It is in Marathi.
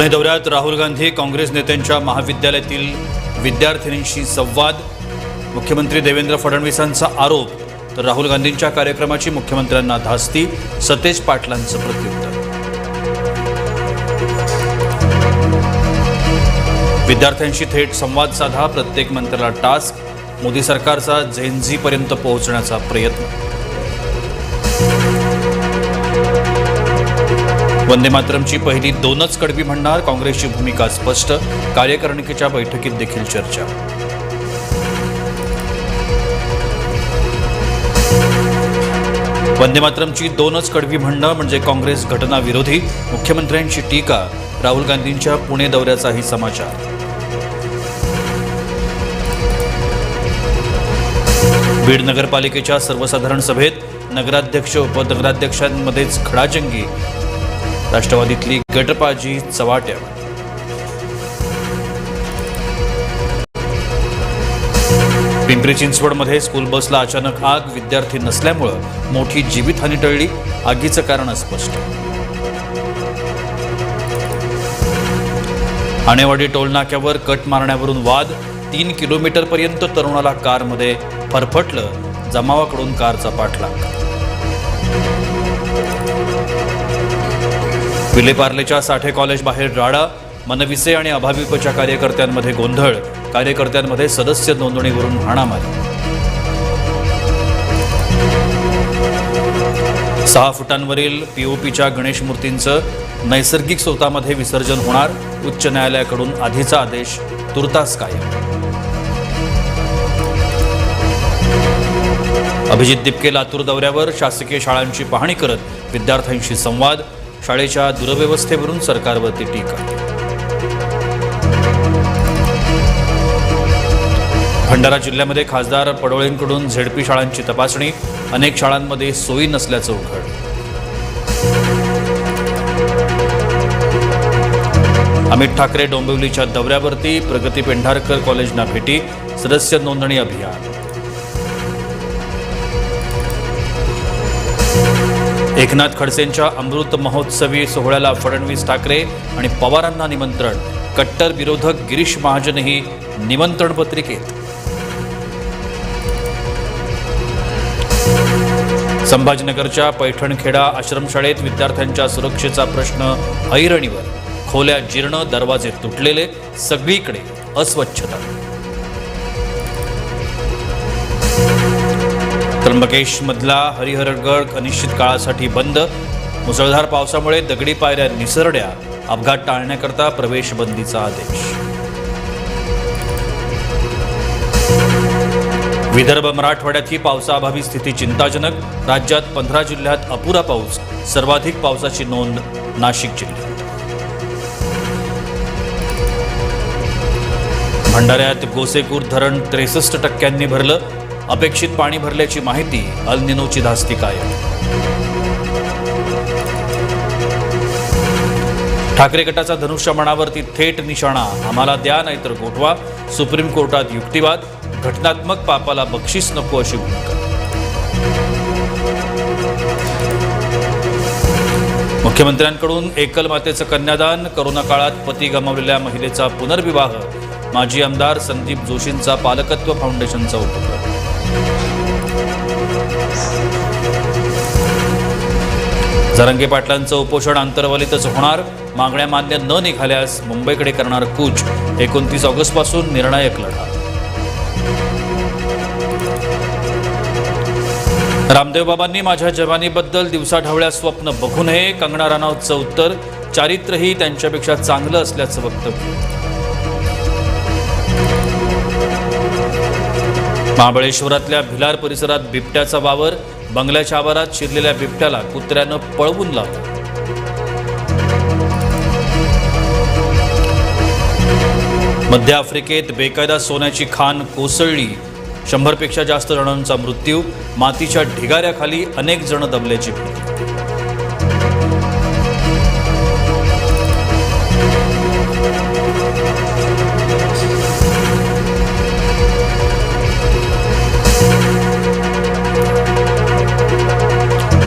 पुणे दौऱ्यात राहुल गांधी काँग्रेस नेत्यांच्या महाविद्यालयातील विद्यार्थिनींशी संवाद। मुख्यमंत्री देवेंद्र फडणवीसांचा आरोप तर राहुल गांधींच्या कार्यक्रमाची मुख्यमंत्र्यांना धास्ती। सतेज पाटलांचं प्रत्युत्तर। विद्यार्थ्यांशी थेट संवाद साधा, प्रत्येक मंत्र्याला टास्क। मोदी सरकारचा जेनझी पर्यंत पोहोचण्याचा प्रयत्न। वंदे मातरमची पहिली दोनच कडवी म्हणणार, काँग्रेसची भूमिका स्पष्ट। कार्यकारिणीच्या बैठकीत देखील चर्चा। वंदे मातरमची दोनच कडवी म्हणणं म्हणजे काँग्रेस घटना विरोधी। मुख्यमंत्र्यांची टीका। राहुल गांधींच्या पुणे दौऱ्याचाही समाचार। बीड नगरपालिकेच्या सर्वसाधारण सभेत नगराध्यक्ष उपनगराध्यक्षांमध्येच खडाजंगी। राष्ट्रवादीतली गटबाजी चव्हाट्यावर। पिंपरी चिंचवडमध्ये स्कूल बसला अचानक आग, विद्यार्थी नसल्यामुळे मोठी जीवितहानी टळली। आगीचं कारण अस्पष्ट। आणेवाडी टोलनाक्यावर कट मारण्यावरून वाद, 3 किलोमीटरपर्यंत तरुणाला कारमध्ये फरफटलं। जमावाकडून कारचा पाठलाग। विलेपार्लेच्या साठे कॉलेज बाहेर राडा, मनविसे आणि अभाविपच्या कार्यकर्त्यांमध्ये गोंधळ। कार्यकर्त्यांमध्ये सदस्य नोंदणीवरून हाणामारी। 6 फुटांवरील पीओपीच्या गणेश मूर्तींचं नैसर्गिक स्रोतामध्ये विसर्जन होणार। उच्च न्यायालयाकडून आधीचा आदेश तुर्तास कायम। अभिजित दिपके लातूर दौऱ्यावर, शासकीय शाळांची पाहणी करत विद्यार्थ्यांशी संवाद। शाळेच्या दुरव्यवस्थेवरून सरकारवरती टीका। भंडारा जिल्ह्यामध्ये खासदार पडोळेंकडून झेडपी शाळांची तपासणी। अनेक शाळांमध्ये सोयी नसल्याचं उघड। अमित ठाकरे डोंबिवलीच्या दौऱ्यावरती, प्रगती पेंढारकर कॉलेजना भेटी। सदस्य नोंदणी अभियान। एकनाथ खडसेंच्या अमृत महोत्सवी सोहळ्याला फडणवीस, ठाकरे आणि पवारांना निमंत्रण। कट्टर विरोधक गिरीश महाजनही निमंत्रण पत्रिकेत। संभाजीनगरच्या पैठणखेडा आश्रमशाळेत विद्यार्थ्यांच्या सुरक्षेचा प्रश्न ऐरणीवर। खोल्या जीर्ण, दरवाजे तुटलेले, सगळीकडे अस्वच्छता। त्र्यंबकेशमधला हरिहरगड अनिश्चित काळासाठी बंद। मुसळधार पावसामुळे दगडी पायऱ्या निसरड्या। अपघात टाळण्याकरता प्रवेश बंदीचा आदेश। विदर्भ मराठवाड्यातही पावसाअभावी स्थिती चिंताजनक। राज्यात 15 जिल्ह्यात अपुरा पाऊस। सर्वाधिक पावसाची नोंद नाशिक जिल्ह्यात। भंडाऱ्यात गोसेखूर धरण 63% भरलं। अपेक्षित पाणी भरल्याची माहिती। अल निनोची धास्ती कायम। ठाकरे गटाचा धनुष्यबाणावरती थेट निशाणा। आम्हाला द्या नाहीतर गोठवा। सुप्रीम कोर्टात युक्तिवाद। घटनात्मक पापाला बक्षीस नको अशी भूमिका। मुख्यमंत्र्यांकडून एकल मातेचं कन्यादान। करोना काळात पती गमावलेल्या महिलेचा पुनर्विवाह। माजी आमदार संदीप जोशींचा पालकत्व फाउंडेशनचा उपक्रम। जरांगे पाटलांचं उपोषण अंतर्वलितच होणार। मागण्या मान्य न निघाल्यास मुंबईकडे करणार कूच। 29 ऑगस्टपासून निर्णायक लढा। रामदेव बाबांनी माझ्या जवानीबद्दल दिवसाढवळ्या स्वप्न बघू नये। कंगना राणावतचं उत्तर। चारित्र्यही त्यांच्यापेक्षा चांगलं असल्याचं वक्तव्य। महाबळेश्वरातल्या भिलार परिसरात बिबट्याचा वावर। बंगल्याच्या आवारात शिरलेल्या बिबट्याला कुत्र्यानं पळवून लावलं। मध्य आफ्रिकेत बेकायदा सोन्याची खाण कोसळली। 100 पेक्षा जास्त जणांचा मृत्यू। मातीच्या ढिगाऱ्याखाली अनेक जण दबल्याची भीती।